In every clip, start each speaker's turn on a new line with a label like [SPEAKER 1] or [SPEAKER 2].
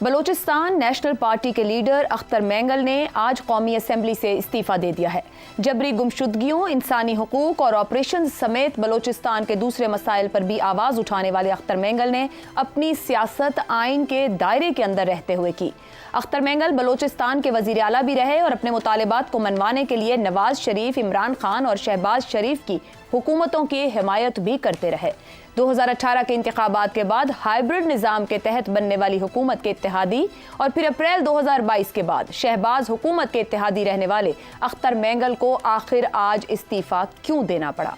[SPEAKER 1] Balochistan national party के leader Akhtar Mengal ने आज कौमी असम्बली से इस्तीफा दे दिया है। जबरी गुमशुदगियों, इंसानी हुकूक और ऑपरेशन समेत बलूचिस्तान के दूसरे मसाइल पर भी आवाज़ उठाने वाले अख्तर मेंगल ने अपनी सियासत आइन के दायरे के अंदर रहते हुए की। अख्तर मेंगल बलूचिस्तान के वज़ीर आला भी रहे और अपने मुतालिबात को मनवाने के लिए नवाज शरीफ, इमरान खान और शहबाज शरीफ की हुकूमतों की हिमायत भी करते रहे। 2018 के इंतखाबात के बाद हाइब्रिड निज़ाम के तहत बनने वाली हुकूमत के इत्तेहादी और फिर अप्रैल 2022 के बाद शहबाज हुकूमत के इत्तेहादी रहने वाले अख्तर मेंगल को आखिर आज इस्तीफा क्यों देना पड़ा?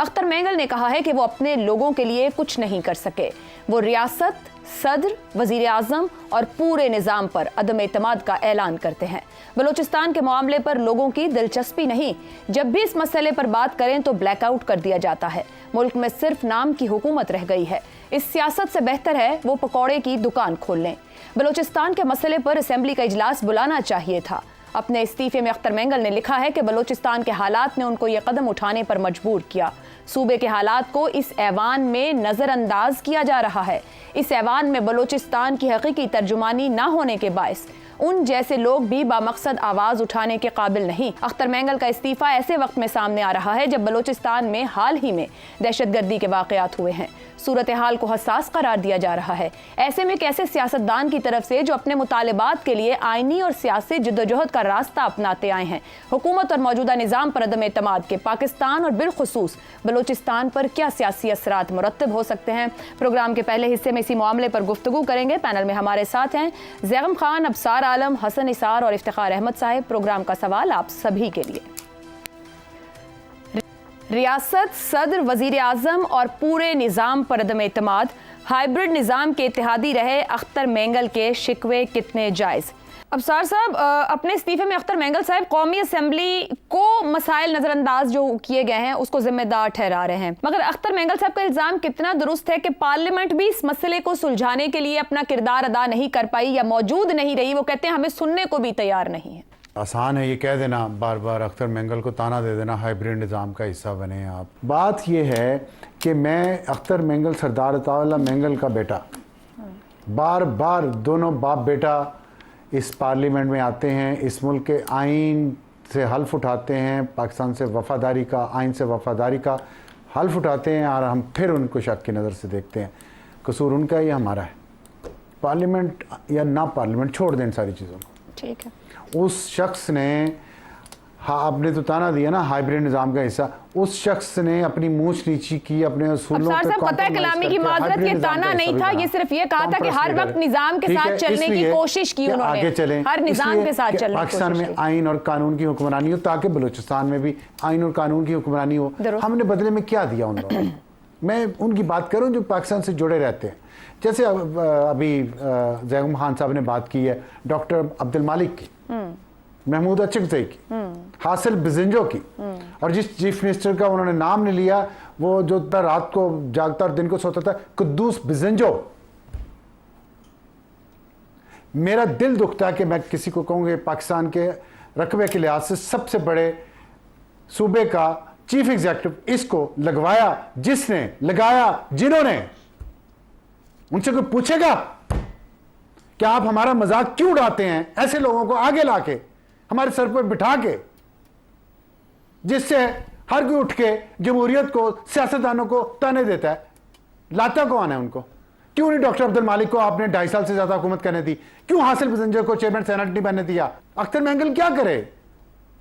[SPEAKER 1] अख्तर मेंगल ने कहा है कि वो अपने लोगों के लिए कुछ नहीं कर सके। वो रियासत, सदर, वजीर आज़म और पूरे निज़ाम पर अदम एतमाद का ऐलान करते हैं। बलूचिस्तान के मामले पर लोगों की दिलचस्पी नहीं। जब भी इस मसले पर बात करें तो ब्लैकआउट कर दिया जाता है। मुल्क में सिर्फ नाम की हुकूमत रह गई है। इस सियासत से बेहतर है वो पकौड़े की दुकान खोल लें। बलूचिस्तान के मसले पर असेंबली का इजलास बुलाना चाहिए था। अपने इस्तीफे में अख्तर मेंगल ने लिखा है कि बलूचिस्तान के हालात ने उनको ये कदम उठाने पर मजबूर किया। सूबे के हालात को इस ऐवान में नज़रअंदाज किया जा रहा है। इस ऐवान में बलूचिस्तान की हकीकी तर्जुमानी ना होने के बायस उन जैसे लोग भी बामकसद आवाज़ उठाने के काबिल नहीं। अख्तर मेंगल का इस्तीफा ऐसे वक्त में सामने आ रहा है जब बलूचिस्तान में हाल ही में दहशतगर्दी के वाक़यात हुए हैं। सूरत हाल को हसास करार दिया जा रहा है। ऐसे में कैसे सियासतदान की तरफ से जो अपने मुतालिबात के लिए आइनी और सियासी जद्दोजहद का रास्ता अपनाते आए हैं, हुकूमत और मौजूदा निज़ाम पर अदम एतमाद के पाकिस्तान और बिलखुसूस बलूचिस्तान पर क्या सियासी असरात मुरत्तब हो सकते हैं? प्रोग्राम के पहले हिस्से में इसी मामले पर गुफ्तगू करेंगे। पैनल में हमारे साथ हैं ज़ैगम खान, अबसार आलम, हसन इसार और इफ्तिखार अहमद साहब। प्रोग्राम का सवाल आप सभी के लिए। रियासत, सदर, वजीर आज़म और पूरे निज़ाम पर अदम एतमाद, हाइब्रिड निज़ाम के इत्तेहादी रहे अख्तर मेंगल के शिकवे कितने जायज़? अबसार साहब, अपने इस्तीफे में अख्तर मेंगल साहब कौमी असम्बली को मसाइल नज़रअंदाज जो किए गए हैं उसको जिम्मेदार ठहरा रहे हैं, मगर अख्तर मेंगल साहब का इल्ज़ाम कितना दुरुस्त है कि पार्लियामेंट भी इस मसले को सुलझाने के लिए अपना किरदार अदा नहीं कर पाई या मौजूद नहीं रही? वो कहते हैं हमें सुनने को भी तैयार नहीं है।
[SPEAKER 2] आसान है ये कह देना, बार बार अख्तर मेंगल को ताना दे देना हाइब्रिड निज़ाम का हिस्सा बने आप। बात ये है कि मैं अख्तर मेंगल, सरदार अताउल्लाह मेंगल का बेटा, बार बार दोनों बाप बेटा इस पार्लियामेंट में आते हैं, इस मुल्क के आइन से हल्फ उठाते हैं, पाकिस्तान से वफ़ादारी का, आइन से वफ़ादारी का हल्फ उठाते हैं और हम फिर उनको शक की नज़र से देखते हैं। कसूर उनका या हमारा है? पार्लियामेंट या ना पार्लियामेंट, छोड़ दें इन सारी चीज़ों को।
[SPEAKER 1] ठीक है।
[SPEAKER 2] उस शख्स ने, हाँ आपने तो ताना दिया ना हाइब्रिड निज़ाम का हिस्सा, उस शख्स ने अपनी मूंछ नीची की, अपने असूलों पे
[SPEAKER 1] कतई कलामी की मादरत के ताना नहीं था, ये सिर्फ ये कहा था कि हर वक्त निज़ाम के साथ चलने की कोशिश की उन्होंने,
[SPEAKER 2] आगे चलें,
[SPEAKER 1] हर निज़ाम के साथ चलने की
[SPEAKER 2] पाकिस्तान में आइन और कानून की हुक्मरानी हो ताकि बलूचिस्तान में भी आइन और कानून की हुक्मरानी हो। हमने बदले में क्या दिया उन लोगों? मैं उनकी बात करूं जो पाकिस्तान से जुड़े रहते हैं। जैसे अभी ज़ैगम खान साहब ने बात की है डॉक्टर अब्दुल मालिक की, महमूद अचकज़ई की, हासिल बिज़ंजो की, और जिस चीफ मिनिस्टर का उन्होंने नाम नहीं लिया वो जो रात को जागता और दिन को सोता था, कुद्दूस बिज़ंजो। मेरा दिल दुखता है कि मैं किसी को कहूँगा पाकिस्तान के रकबे के लिहाज से सबसे बड़े सूबे का चीफ एग्जीक्यूटिव इसको लगवाया, जिसने लगाया, जिन्होंने, उनसे कोई पूछेगा कि आप हमारा मजाक क्यों उड़ाते हैं? ऐसे लोगों को आगे लाके हमारे सर पर बिठा के, जिससे हर कोई उठ के जमहूरियत को, सियासतदानों को ताने देता है। लाता कौन है उनको? क्यों नहीं डॉक्टर अब्दुल मालिक को आपने 2.5 साल से ज्यादा हुकूमत करने दी? क्यों हासिल बिज़ंजो को चेयरमैन सेनेट नहीं बनने दिया? अख्तर मेंगल क्या करे?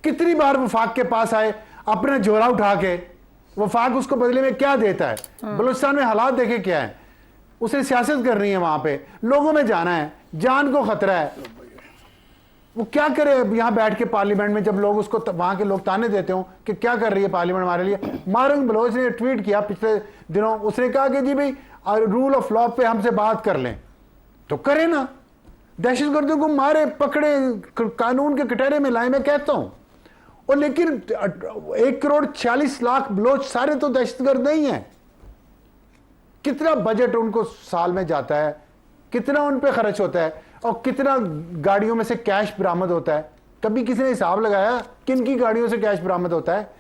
[SPEAKER 2] कितनी बार वफाक के पास आए अपने झोला उठा के, वफाक उसको बदले में क्या देता है? बलूचिस्तान में हालात देखे क्या है? उसे सियासत करनी है, वहां पे लोगों में जाना है, जान को खतरा है। वो क्या करे यहां बैठ के पार्लियामेंट में, जब लोग उसको वहां के लोग ताने देते हो कि क्या कर रही है पार्लियामेंट हमारे लिए? मारूंग बलोच ने ट्वीट किया पिछले दिनों, उसने कहा कि जी भाई रूल ऑफ लॉ पे हमसे बात कर लें, तो करें ना, दहशतगर्दों को मारे, पकड़े, कानून के कटहरे में लाए, मैं कहता हूं। और लेकिन 1,46,00,000 बलोच सारे तो दहशतगर्द नहीं है। कितना बजट उनको साल में जाता है, कितना उन पे खर्च होता है, और कितना गाड़ियों में से कैश बरामद होता है? कभी किसी ने हिसाब लगाया किन की गाड़ियों से कैश बरामद होता है?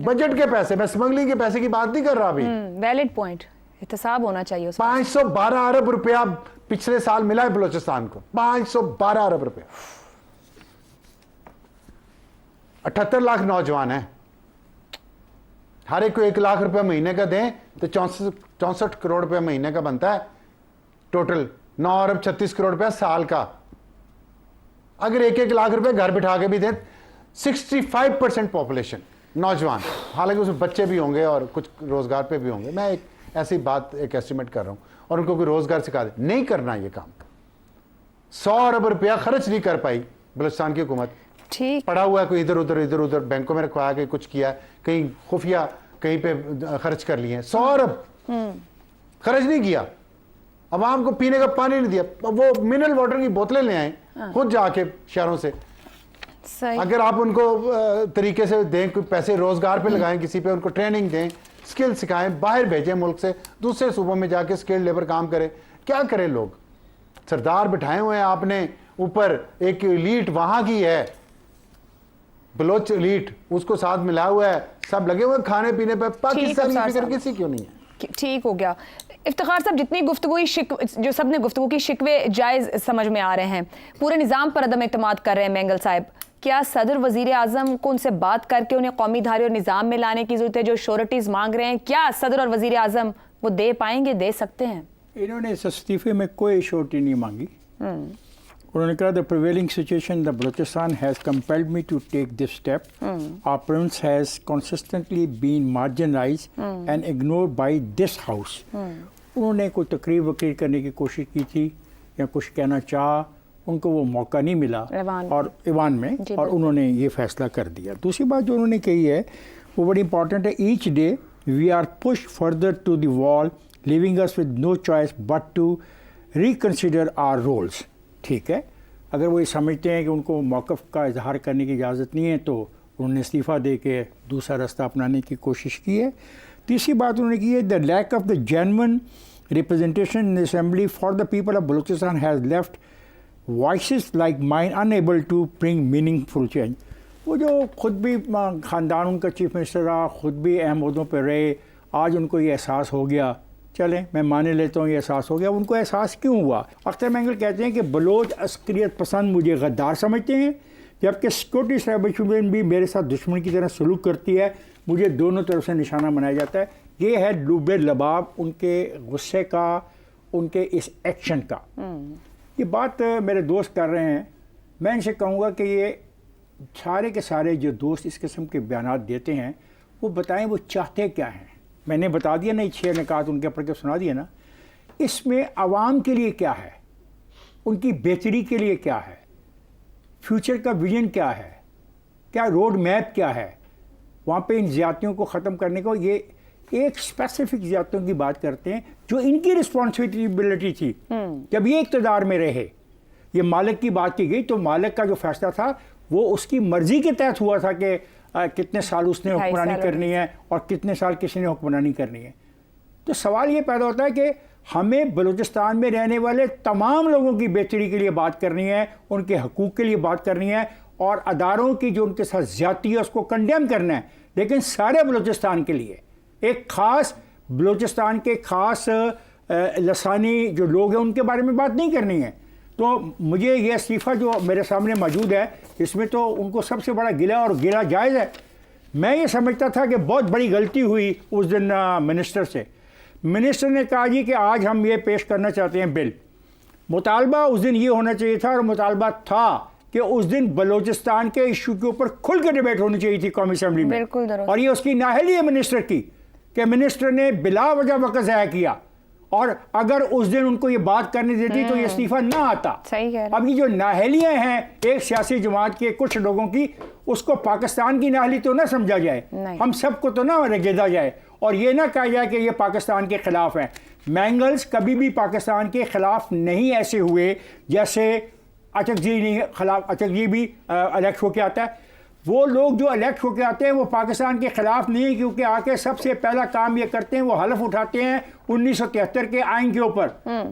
[SPEAKER 2] बजट के पैसे, मैं स्मगलिंग के पैसे की बात नहीं कर रहा अभी।
[SPEAKER 1] वैलिड पॉइंट, एहतसाब होना चाहिए।
[SPEAKER 2] 512 अरब रुपया पिछले साल मिला है बलूचिस्तान को 512 अरब रुपया। 78 लाख नौजवान हैं, हर एक को 1 लाख रुपया महीने का दें तो 64 करोड़ रुपया महीने का बनता है टोटल, 9 अरब 36 करोड़ रुपया साल का। अगर 1-1 लाख रुपया घर बिठा के भी दें, 65% पॉपुलेशन नौजवान, हालांकि उसमें बच्चे भी होंगे और कुछ रोजगार पे भी होंगे, मैं एक ऐसी बात एक एस्टिमेट कर रहा हूं, और उनको कोई रोजगार सिखा दे, नहीं करना ये काम। 100 अरब रुपया खर्च नहीं कर पाई बलूचिस्तान की हुकूमत,
[SPEAKER 1] ठीक,
[SPEAKER 2] पड़ा हुआ है कोई इधर उधर बैंकों में रखवाया कि कुछ किया, कहीं खुफिया कहीं पे खर्च कर लिए। 100 अरब खर्च नहीं किया, अवाम को पीने का पानी नहीं दिया, वो मिनरल वाटर की बोतलें ले आए खुद जाके शहरों से।
[SPEAKER 1] सही।
[SPEAKER 2] अगर आप उनको तरीके से दें, कोई पैसे रोजगार पे लगाएं, किसी पे उनको ट्रेनिंग दें, स्किल सिखाएं, बाहर भेजें मुल्क से, दूसरे सूबों में जाके स्किल्ड लेबर काम करें, क्या करें लोग? सरदार बिठाए हुए हैं आपने ऊपर, एक एलीट वहां की है, बलोच एलीट, उसको साथ मिला हुआ है, सब लगे हुए खाने पीने पे, पाकिस्तान की फिक्र किसी क्यों नहीं है?
[SPEAKER 1] ठीक हो गया। इफ्तिखार साहब, जितनी गुफ्तगू जो सबने गुफ्तगू की, शिकवे जायज़ समझ में आ रहे हैं, पूरे निज़ाम पर अदम एतमाद कर रहे हैं मैंगल साहब, क्या सदर वजीर आजम को उनसे बात करके उन्हें कौमी धारे और निज़ाम में लाने की जरूरत है? जो श्योरिटीज़ मांग रहे हैं, क्या सदर और वजीर आजम वो दे पाएंगे, दे सकते हैं?
[SPEAKER 3] इन्होंने इस इस्तीफे में कोई श्योरिटी नहीं मांगी। उन्होंने कहा the prevailing situation the Balochistan has compelled me to take this step, our prince has consistently been marginalised and ignored by this house. उन्होंने कोई तकरीर वकील करने की कोशिश की थी या कुछ कहना चाहा, उनको वो मौका नहीं मिला और ईवान में, और उन्होंने ये फैसला कर दिया। दूसरी बात जो उन्होंने कही है वो बड़ी इंपॉर्टेंट है, each day we are push further to the wall leaving us with no choice but to reconsider our roles. ठीक है, अगर वो ये समझते हैं कि उनको मौक़िफ़ का इजहार करने की इजाज़त नहीं है तो उन्होंने इस्तीफ़ा दे के दूसरा रास्ता अपनाने की कोशिश की है। तीसरी बात उन्होंने की है, the lack of the genuine representation in the assembly for the people of Balochistan has left voices like mine unable to bring meaningful change. वो जो खुद भी ख़ानदान उनका चीफ मिनिस्टर रहा, ख़ुद भी अहम ओहदों पर रहे, आज उनको ये एहसास हो गया, चलें मैं माने लेता हूँ ये एहसास हो गया। उनको एहसास क्यों हुआ? अख्तर मैंगल कहते हैं कि बलोच अस्करियत पसंद मुझे गद्दार समझते हैं, जबकि सिक्योरिटी एस्टैब्लिशमेंट भी मेरे साथ दुश्मन की तरह सलूक करती है, मुझे दोनों तरफ से निशाना बनाया जाता है। ये है लुबे लबाब उनके गुस्से का, उनके इस एक्शन का। ये बात मेरे दोस्त कर रहे हैं, मैं इनसे कहूँगा कि ये सारे के सारे जो दोस्त इस किस्म के बयानात देते हैं वो बताएं वो चाहते क्या हैं। मैंने बता दिया ना, 6 निकात उनके पढ़ के सुना दिया ना। इसमें आवाम के लिए क्या है, उनकी बेहतरी के लिए क्या है, फ्यूचर का विजन क्या है, क्या रोड मैप क्या है, वहाँ पे इन ज़्यादतियों को ख़त्म करने को। ये एक स्पेसिफिक ज़्यादतियों की बात करते हैं जो इनकी रिस्पॉन्सिबिलिटी थी जब ये इक़्तिदार में रहे। ये मालिक की बात की गई तो मालिक का जो फैसला था वो उसकी मर्ज़ी के तहत हुआ था कि कितने साल उसने हुक्मरानी करनी है और कितने साल किसी ने हुक्मरानी करनी है। तो सवाल ये पैदा होता है कि हमें बलूचिस्तान में रहने वाले तमाम लोगों की बेहतरी के लिए बात करनी है, उनके हकूक़ के लिए बात करनी है, और अदारों की जो उनके साथ ज़्यादती है उसको कंडेम करना है, लेकिन सारे बलूचिस्तान के लिए। एक ख़ास बलूचिस्तान के ख़ास लसानी जो लोग हैं उनके बारे में बात नहीं करनी है। तो मुझे ये इस्तीफ़ा जो मेरे सामने मौजूद है इसमें तो उनको सबसे बड़ा गिला, और गिला जायज़ है। मैं ये समझता था कि बहुत बड़ी गलती हुई उस दिन मिनिस्टर से। मिनिस्टर ने कहा जी कि आज हम ये पेश करना चाहते हैं बिल। मुतालबा उस दिन ये होना चाहिए था, और मुतालबा था कि उस दिन बलूचिस्तान के इशू के ऊपर खुल के डिबेट होनी चाहिए थी कौमी असम्बली में। और ये उसकी नाअहली है मिनिस्टर की कि मिनिस्टर ने बिला वजह वक़्त ज़ाया किया, और अगर उस दिन उनको ये बात करने देती तो ये इस्तीफ़ा ना आता।
[SPEAKER 1] सही है।
[SPEAKER 3] अब ये जो नाअहलियाँ हैं एक सियासी जमात के कुछ लोगों की, उसको पाकिस्तान की नाअहली तो ना समझा जाए, हम सबको तो ना रगेदा जाए, और ये ना कहा जाए कि ये पाकिस्तान के ख़िलाफ़ हैं। मैंगल्स कभी भी पाकिस्तान के ख़िलाफ़ नहीं ऐसे हुए जैसे अचक जी नहीं खिलाफ। अचक जी भी इलेक्ट होके आता है। वो लोग जो इलेक्ट होके आते हैं वो पाकिस्तान के ख़िलाफ़ नहीं, क्योंकि आके सबसे पहला काम ये करते हैं वो हलफ उठाते हैं 1973 के आइन के ऊपर,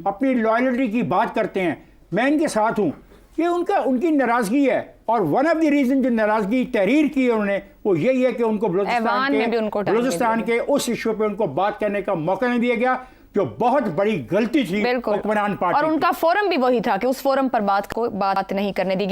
[SPEAKER 3] अपनी लॉयल्टी की बात करते हैं। मैं इनके साथ हूँ, ये उनकी नाराज़गी है, और वन ऑफ द रीज़न जो नाराज़गी तहरीर की है उन्होंने वो यही है कि उनको बलूचिस्तान के उस इशू पे उनको बात करने का मौका नहीं दिया गया। जो बहुत बड़ी गलती थी
[SPEAKER 1] बिल्कुल,
[SPEAKER 3] हुक्मरान पार्टी
[SPEAKER 1] और
[SPEAKER 3] की।
[SPEAKER 1] उनका फोरम भी वही था कि उस फोरम पर बात नहीं करने दी गई।